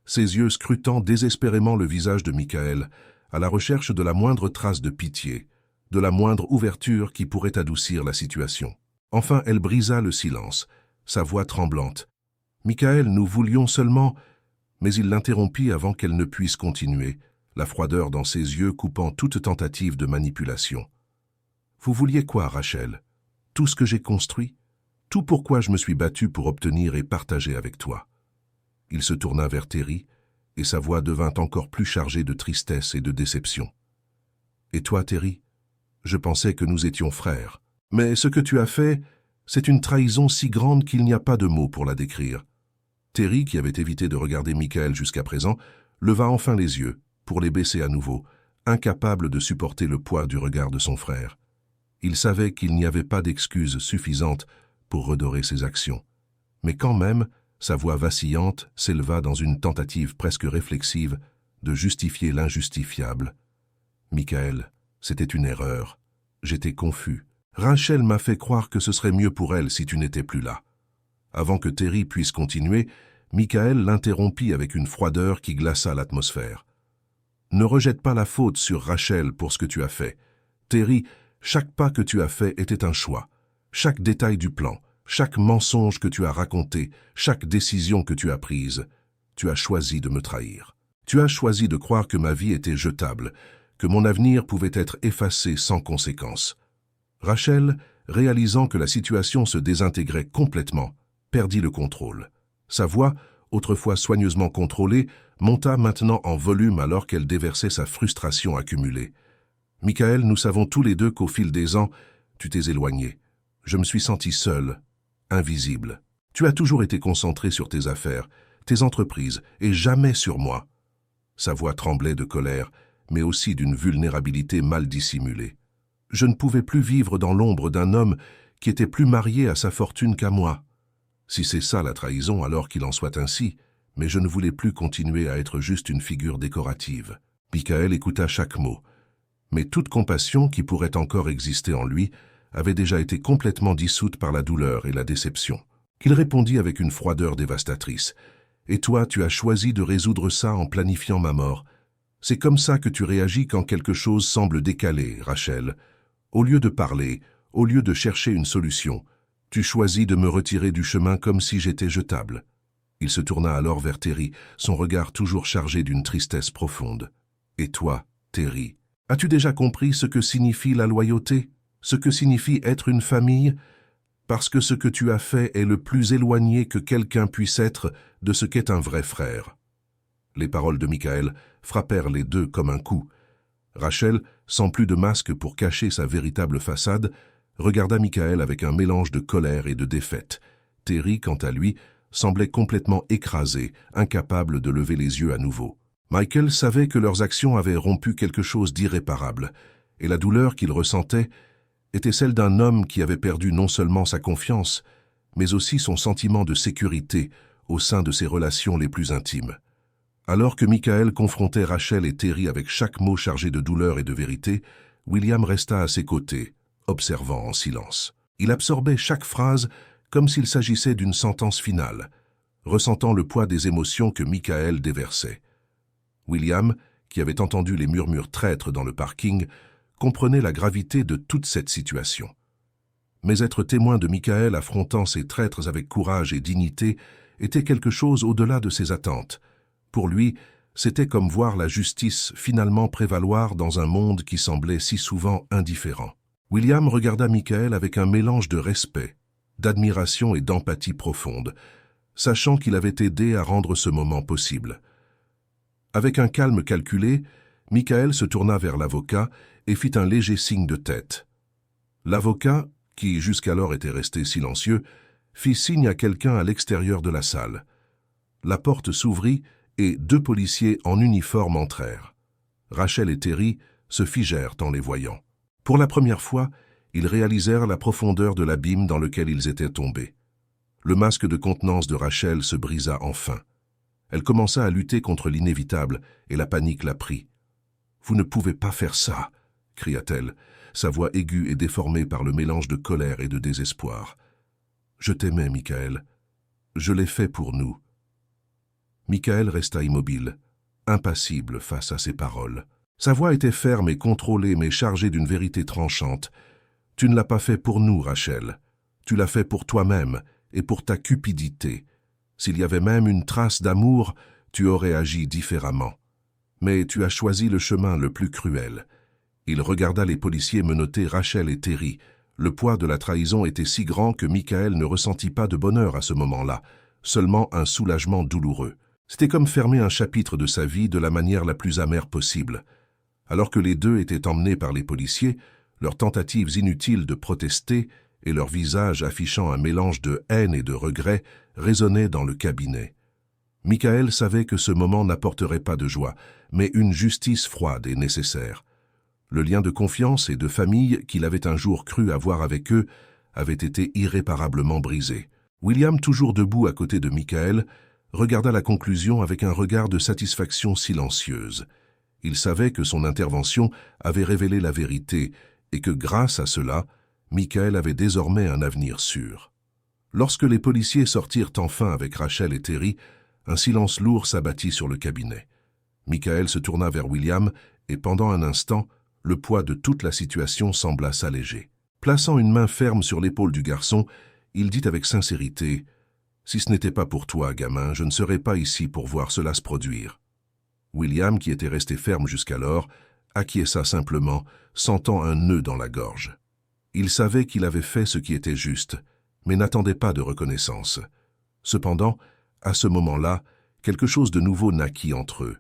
ses yeux scrutant désespérément le visage de Michael, à la recherche de la moindre trace de pitié, de la moindre ouverture qui pourrait adoucir la situation. Enfin, elle brisa le silence, sa voix tremblante. « Michael, nous voulions seulement… » Mais il l'interrompit avant qu'elle ne puisse continuer, la froideur dans ses yeux coupant toute tentative de manipulation. « Vous vouliez quoi, Rachel? Tout ce que j'ai construit? Tout pourquoi je me suis battu pour obtenir et partager avec toi. » Il se tourna vers Terry, et sa voix devint encore plus chargée de tristesse et de déception. « Et toi, Terry? Je pensais que nous étions frères. Mais ce que tu as fait, c'est une trahison si grande qu'il n'y a pas de mots pour la décrire. Terry, qui avait évité de regarder Michael jusqu'à présent, leva enfin les yeux, pour les baisser à nouveau, incapable de supporter le poids du regard de son frère. Il savait qu'il n'y avait pas d'excuse suffisante pour redorer ses actions. Mais quand même, sa voix vacillante s'éleva dans une tentative presque réflexive de justifier l'injustifiable. « Michael, c'était une erreur. J'étais confus. Rachel m'a fait croire que ce serait mieux pour elle si tu n'étais plus là. » Avant que Terry puisse continuer, Michael l'interrompit avec une froideur qui glaça l'atmosphère. « Ne rejette pas la faute sur Rachel pour ce que tu as fait. Terry, chaque pas que tu as fait était un choix. Chaque détail du plan, chaque mensonge que tu as raconté, chaque décision que tu as prise, tu as choisi de me trahir. Tu as choisi de croire que ma vie était jetable, que mon avenir pouvait être effacé sans conséquence. » Rachel, réalisant que la situation se désintégrait complètement, perdit le contrôle. Sa voix, autrefois soigneusement contrôlée, monta maintenant en volume alors qu'elle déversait sa frustration accumulée. « Michael, nous savons tous les deux qu'au fil des ans, tu t'es éloigné. Je me suis senti seul, invisible. Tu as toujours été concentré sur tes affaires, tes entreprises, et jamais sur moi. » Sa voix tremblait de colère, mais aussi d'une vulnérabilité mal dissimulée. « Je ne pouvais plus vivre dans l'ombre d'un homme qui était plus marié à sa fortune qu'à moi. Si c'est ça la trahison, alors qu'il en soit ainsi, mais je ne voulais plus continuer à être juste une figure décorative. » Michael écouta chaque mot, mais toute compassion qui pourrait encore exister en lui avait déjà été complètement dissoute par la douleur et la déception. Il répondit avec une froideur dévastatrice. « Et toi, tu as choisi de résoudre ça en planifiant ma mort. C'est comme ça que tu réagis quand quelque chose semble décalé, Rachel. Au lieu de parler, au lieu de chercher une solution, tu choisis de me retirer du chemin comme si j'étais jetable. » Il se tourna alors vers Terry, son regard toujours chargé d'une tristesse profonde. « Et toi, Terry, as-tu déjà compris ce que signifie la loyauté, ce que signifie être une famille ? Parce que ce que tu as fait est le plus éloigné que quelqu'un puisse être de ce qu'est un vrai frère. » Les paroles de Michael frappèrent les deux comme un coup. Rachel, sans plus de masque pour cacher sa véritable façade, regarda Michael avec un mélange de colère et de défaite. Terry, quant à lui, semblait complètement écrasé, incapable de lever les yeux à nouveau. Michael savait que leurs actions avaient rompu quelque chose d'irréparable, et la douleur qu'il ressentait était celle d'un homme qui avait perdu non seulement sa confiance, mais aussi son sentiment de sécurité au sein de ses relations les plus intimes. Alors que Michael confrontait Rachel et Terry avec chaque mot chargé de douleur et de vérité, William resta à ses côtés, observant en silence. Il absorbait chaque phrase comme s'il s'agissait d'une sentence finale, ressentant le poids des émotions que Michael déversait. William, qui avait entendu les murmures traîtres dans le parking, comprenait la gravité de toute cette situation. Mais être témoin de Michael affrontant ces traîtres avec courage et dignité était quelque chose au-delà de ses attentes. Pour lui, c'était comme voir la justice finalement prévaloir dans un monde qui semblait si souvent indifférent. William regarda Michael avec un mélange de respect, d'admiration et d'empathie profonde, sachant qu'il avait aidé à rendre ce moment possible. Avec un calme calculé, Michael se tourna vers l'avocat et fit un léger signe de tête. L'avocat, qui jusqu'alors était resté silencieux, fit signe à quelqu'un à l'extérieur de la salle. La porte s'ouvrit et deux policiers en uniforme entrèrent. Rachel et Terry se figèrent en les voyant. Pour la première fois, ils réalisèrent la profondeur de l'abîme dans lequel ils étaient tombés. Le masque de contenance de Rachel se brisa enfin. Elle commença à lutter contre l'inévitable et la panique la prit. « Vous ne pouvez pas faire ça !» cria-t-elle, sa voix aiguë et déformée par le mélange de colère et de désespoir. « Je t'aimais, Michael. Je l'ai fait pour nous. » Michael resta immobile, impassible face à ces paroles. Sa voix était ferme et contrôlée, mais chargée d'une vérité tranchante. « Tu ne l'as pas fait pour nous, Rachel. Tu l'as fait pour toi-même et pour ta cupidité. S'il y avait même une trace d'amour, tu aurais agi différemment. Mais tu as choisi le chemin le plus cruel. » Il regarda les policiers menotter Rachel et Terry. Le poids de la trahison était si grand que Michael ne ressentit pas de bonheur à ce moment-là, seulement un soulagement douloureux. C'était comme fermer un chapitre de sa vie de la manière la plus amère possible. Alors que les deux étaient emmenés par les policiers, leurs tentatives inutiles de protester et leurs visages affichant un mélange de haine et de regret résonnaient dans le cabinet. Michael savait que ce moment n'apporterait pas de joie, mais une justice froide et nécessaire. Le lien de confiance et de famille qu'il avait un jour cru avoir avec eux avait été irréparablement brisé. William, toujours debout à côté de Michael, regarda la conclusion avec un regard de satisfaction silencieuse. Il savait que son intervention avait révélé la vérité et que grâce à cela, Michael avait désormais un avenir sûr. Lorsque les policiers sortirent enfin avec Rachel et Terry, un silence lourd s'abattit sur le cabinet. Michael se tourna vers William et pendant un instant, le poids de toute la situation sembla s'alléger. Plaçant une main ferme sur l'épaule du garçon, il dit avec sincérité « Si ce n'était pas pour toi, gamin, je ne serais pas ici pour voir cela se produire. » William, qui était resté ferme jusqu'alors, acquiesça simplement, sentant un nœud dans la gorge. Il savait qu'il avait fait ce qui était juste, mais n'attendait pas de reconnaissance. Cependant, à ce moment-là, quelque chose de nouveau naquit entre eux,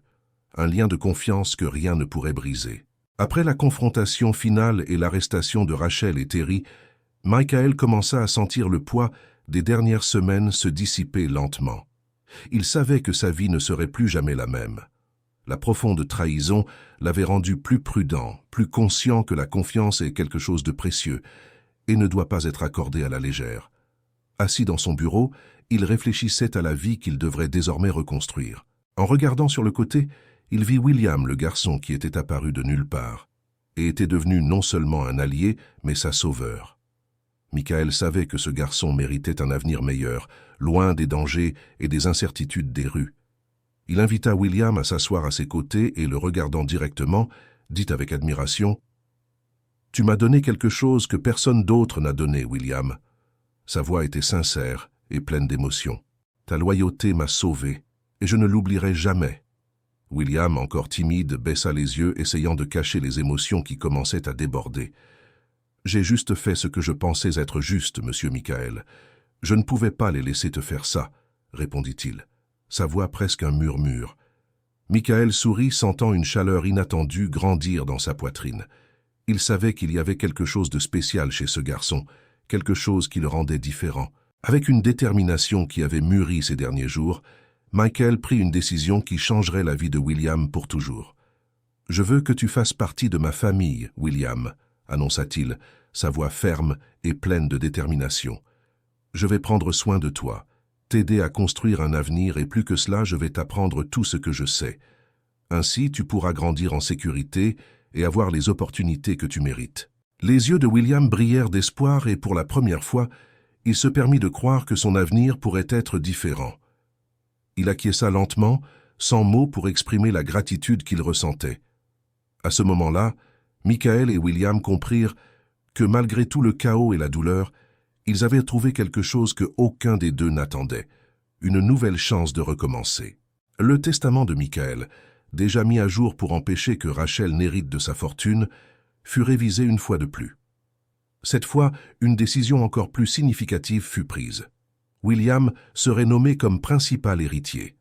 un lien de confiance que rien ne pourrait briser. Après la confrontation finale et l'arrestation de Rachel et Terry, Michael commença à sentir le poids des dernières semaines se dissiper lentement. Il savait que sa vie ne serait plus jamais la même. La profonde trahison l'avait rendu plus prudent, plus conscient que la confiance est quelque chose de précieux et ne doit pas être accordée à la légère. Assis dans son bureau, il réfléchissait à la vie qu'il devrait désormais reconstruire. En regardant sur le côté, il vit William, le garçon qui était apparu de nulle part, et était devenu non seulement un allié, mais sa sauveur. Michael savait que ce garçon méritait un avenir meilleur, loin des dangers et des incertitudes des rues. Il invita William à s'asseoir à ses côtés et, le regardant directement, dit avec admiration « Tu m'as donné quelque chose que personne d'autre n'a donné, William. » Sa voix était sincère et pleine d'émotion. « Ta loyauté m'a sauvé, et je ne l'oublierai jamais. » William, encore timide, baissa les yeux, essayant de cacher les émotions qui commençaient à déborder. « J'ai juste fait ce que je pensais être juste, monsieur Michael. Je ne pouvais pas les laisser te faire ça, » répondit-il, sa voix presque un murmure. Michael sourit, sentant une chaleur inattendue grandir dans sa poitrine. Il savait qu'il y avait quelque chose de spécial chez ce garçon, quelque chose qui le rendait différent. Avec une détermination qui avait mûri ces derniers jours, Michael prit une décision qui changerait la vie de William pour toujours. « Je veux que tu fasses partie de ma famille, William », annonça-t-il, sa voix ferme et pleine de détermination. « Je vais prendre soin de toi, t'aider à construire un avenir et plus que cela, je vais t'apprendre tout ce que je sais. Ainsi, tu pourras grandir en sécurité et avoir les opportunités que tu mérites. » Les yeux de William brillèrent d'espoir et pour la première fois, il se permit de croire que son avenir pourrait être différent. Il acquiesça lentement, sans mots pour exprimer la gratitude qu'il ressentait. À ce moment-là, Michael et William comprirent que malgré tout le chaos et la douleur, ils avaient trouvé quelque chose que aucun des deux n'attendait, une nouvelle chance de recommencer. Le testament de Michael, déjà mis à jour pour empêcher que Rachel n'hérite de sa fortune, fut révisé une fois de plus. Cette fois, une décision encore plus significative fut prise. William serait nommé comme principal héritier.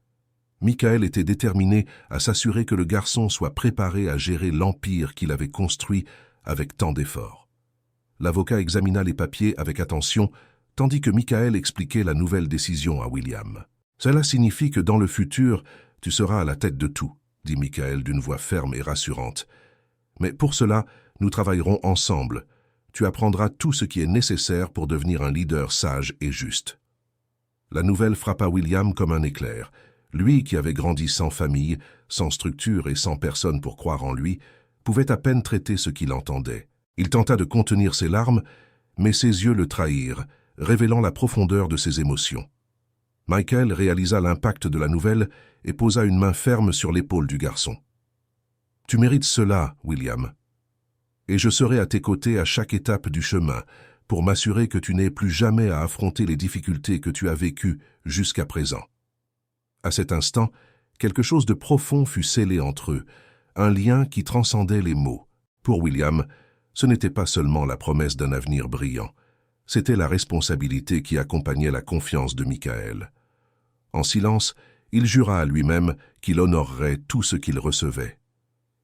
Michael était déterminé à s'assurer que le garçon soit préparé à gérer l'empire qu'il avait construit avec tant d'efforts. L'avocat examina les papiers avec attention, tandis que Michael expliquait la nouvelle décision à William. « Cela signifie que dans le futur, tu seras à la tête de tout, » dit Michael d'une voix ferme et rassurante. « Mais pour cela, nous travaillerons ensemble. Tu apprendras tout ce qui est nécessaire pour devenir un leader sage et juste. » La nouvelle frappa William comme un éclair. Lui, qui avait grandi sans famille, sans structure et sans personne pour croire en lui, pouvait à peine traiter ce qu'il entendait. Il tenta de contenir ses larmes, mais ses yeux le trahirent, révélant la profondeur de ses émotions. Michael réalisa l'impact de la nouvelle et posa une main ferme sur l'épaule du garçon. « Tu mérites cela, William. Et je serai à tes côtés à chaque étape du chemin, pour m'assurer que tu n'aies plus jamais à affronter les difficultés que tu as vécues jusqu'à présent. » À cet instant, quelque chose de profond fut scellé entre eux, un lien qui transcendait les mots. Pour William, ce n'était pas seulement la promesse d'un avenir brillant, c'était la responsabilité qui accompagnait la confiance de Michael. En silence, il jura à lui-même qu'il honorerait tout ce qu'il recevait.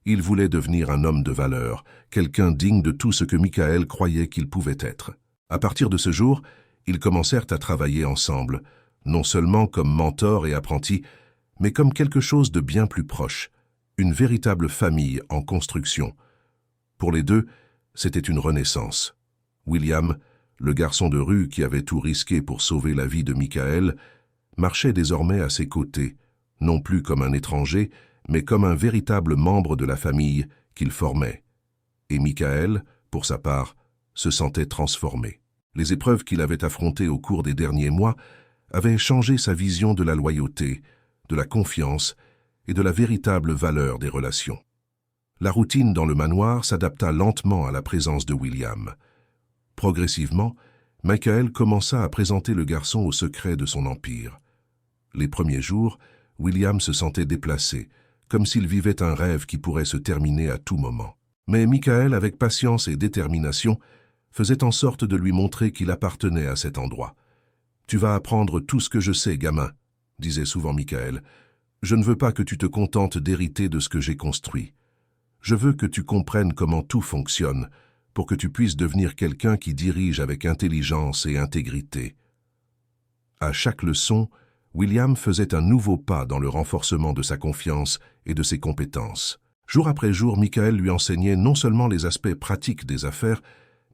Il voulait devenir un homme de valeur, quelqu'un digne de tout ce que Michael croyait qu'il pouvait être. À partir de ce jour, ils commencèrent à travailler ensemble, non seulement comme mentor et apprenti, mais comme quelque chose de bien plus proche, une véritable famille en construction. Pour les deux, c'était une renaissance. William, le garçon de rue qui avait tout risqué pour sauver la vie de Michael, marchait désormais à ses côtés, non plus comme un étranger, mais comme un véritable membre de la famille qu'il formait. Et Michael, pour sa part, se sentait transformé. Les épreuves qu'il avait affrontées au cours des derniers mois avaient changé sa vision de la loyauté, de la confiance et de la véritable valeur des relations. La routine dans le manoir s'adapta lentement à la présence de William. Progressivement, Michael commença à présenter le garçon au secret de son empire. Les premiers jours, William se sentait déplacé, comme s'il vivait un rêve qui pourrait se terminer à tout moment. Mais Michael, avec patience et détermination, faisait en sorte de lui montrer qu'il appartenait à cet endroit. « Tu vas apprendre tout ce que je sais, gamin », disait souvent Michael. « Je ne veux pas que tu te contentes d'hériter de ce que j'ai construit. Je veux que tu comprennes comment tout fonctionne, pour que tu puisses devenir quelqu'un qui dirige avec intelligence et intégrité. » À chaque leçon, William faisait un nouveau pas dans le renforcement de sa confiance et de ses compétences. Jour après jour, Michael lui enseignait non seulement les aspects pratiques des affaires,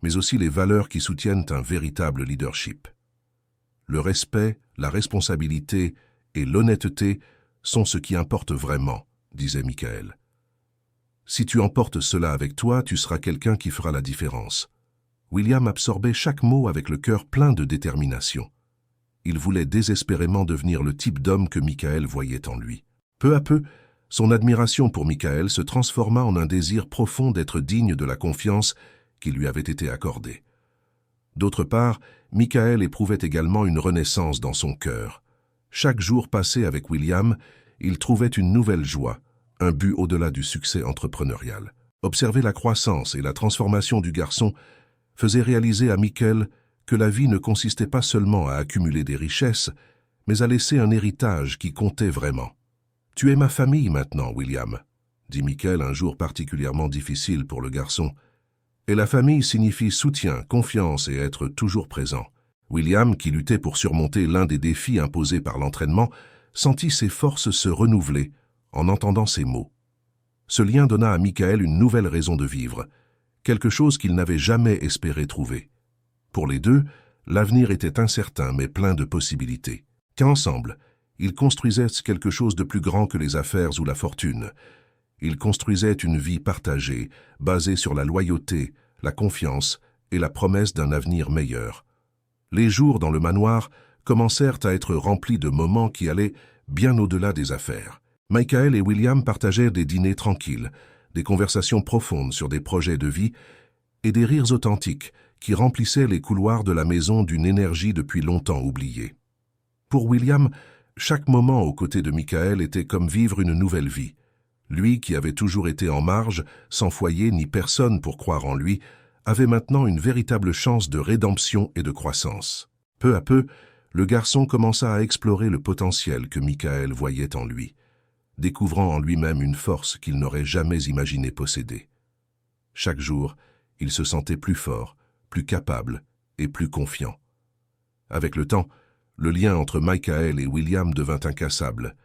mais aussi les valeurs qui soutiennent un véritable leadership. Le respect, la responsabilité et l'honnêteté sont ce qui importe vraiment, disait Michael. Si tu emportes cela avec toi, tu seras quelqu'un qui fera la différence. William absorbait chaque mot avec le cœur plein de détermination. Il voulait désespérément devenir le type d'homme que Michael voyait en lui. Peu à peu, son admiration pour Michael se transforma en un désir profond d'être digne de la confiance qui lui avait été accordée. D'autre part, Michael éprouvait également une renaissance dans son cœur. Chaque jour passé avec William, il trouvait une nouvelle joie, un but au-delà du succès entrepreneurial. Observer la croissance et la transformation du garçon faisait réaliser à Michael que la vie ne consistait pas seulement à accumuler des richesses, mais à laisser un héritage qui comptait vraiment. « Tu es ma famille maintenant, William », dit Michael un jour particulièrement difficile pour le garçon. Et la famille signifie soutien, confiance et être toujours présent. William, qui luttait pour surmonter l'un des défis imposés par l'entraînement, sentit ses forces se renouveler en entendant ces mots. Ce lien donna à Michael une nouvelle raison de vivre, quelque chose qu'il n'avait jamais espéré trouver. Pour les deux, l'avenir était incertain mais plein de possibilités. Qu'ensemble, ils construisaient quelque chose de plus grand que les affaires ou la fortune. Ils construisaient une vie partagée, basée sur la loyauté, la confiance et la promesse d'un avenir meilleur. Les jours dans le manoir commencèrent à être remplis de moments qui allaient bien au-delà des affaires. Michael et William partageaient des dîners tranquilles, des conversations profondes sur des projets de vie et des rires authentiques qui remplissaient les couloirs de la maison d'une énergie depuis longtemps oubliée. Pour William, chaque moment aux côtés de Michael était comme vivre une nouvelle vie. Lui, qui avait toujours été en marge, sans foyer ni personne pour croire en lui, avait maintenant une véritable chance de rédemption et de croissance. Peu à peu, le garçon commença à explorer le potentiel que Michael voyait en lui, découvrant en lui-même une force qu'il n'aurait jamais imaginé posséder. Chaque jour, il se sentait plus fort, plus capable et plus confiant. Avec le temps, le lien entre Michael et William devint incassable.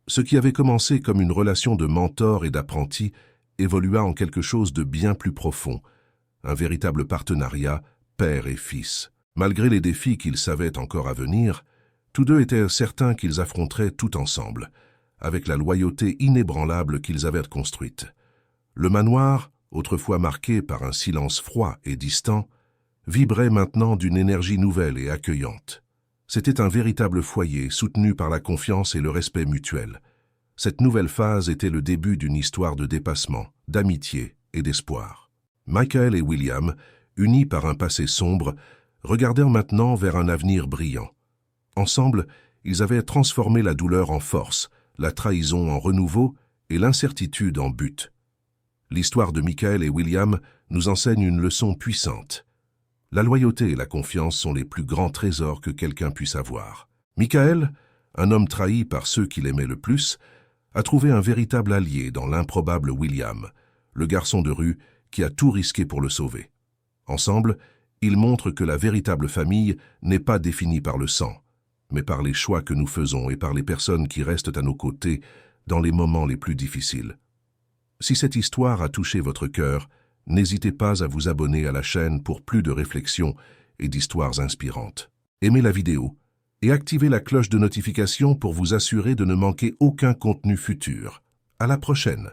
Ce qui avait commencé comme une relation de mentor et d'apprenti évolua en quelque chose de bien plus profond, un véritable partenariat père et fils. Malgré les défis qu'ils savaient encore à venir, tous deux étaient certains qu'ils affronteraient tout ensemble, avec la loyauté inébranlable qu'ils avaient construite. Le manoir, autrefois marqué par un silence froid et distant, vibrait maintenant d'une énergie nouvelle et accueillante. C'était un véritable foyer soutenu par la confiance et le respect mutuel. Cette nouvelle phase était le début d'une histoire de dépassement, d'amitié et d'espoir. Michael et William, unis par un passé sombre, regardèrent maintenant vers un avenir brillant. Ensemble, ils avaient transformé la douleur en force, la trahison en renouveau et l'incertitude en but. L'histoire de Michael et William nous enseigne une leçon puissante. La loyauté et la confiance sont les plus grands trésors que quelqu'un puisse avoir. Michael, un homme trahi par ceux qu'il aimait le plus, a trouvé un véritable allié dans l'improbable William, le garçon de rue qui a tout risqué pour le sauver. Ensemble, ils montrent que la véritable famille n'est pas définie par le sang, mais par les choix que nous faisons et par les personnes qui restent à nos côtés dans les moments les plus difficiles. Si cette histoire a touché votre cœur, n'hésitez pas à vous abonner à la chaîne pour plus de réflexions et d'histoires inspirantes. Aimez la vidéo et activez la cloche de notification pour vous assurer de ne manquer aucun contenu futur. À la prochaine!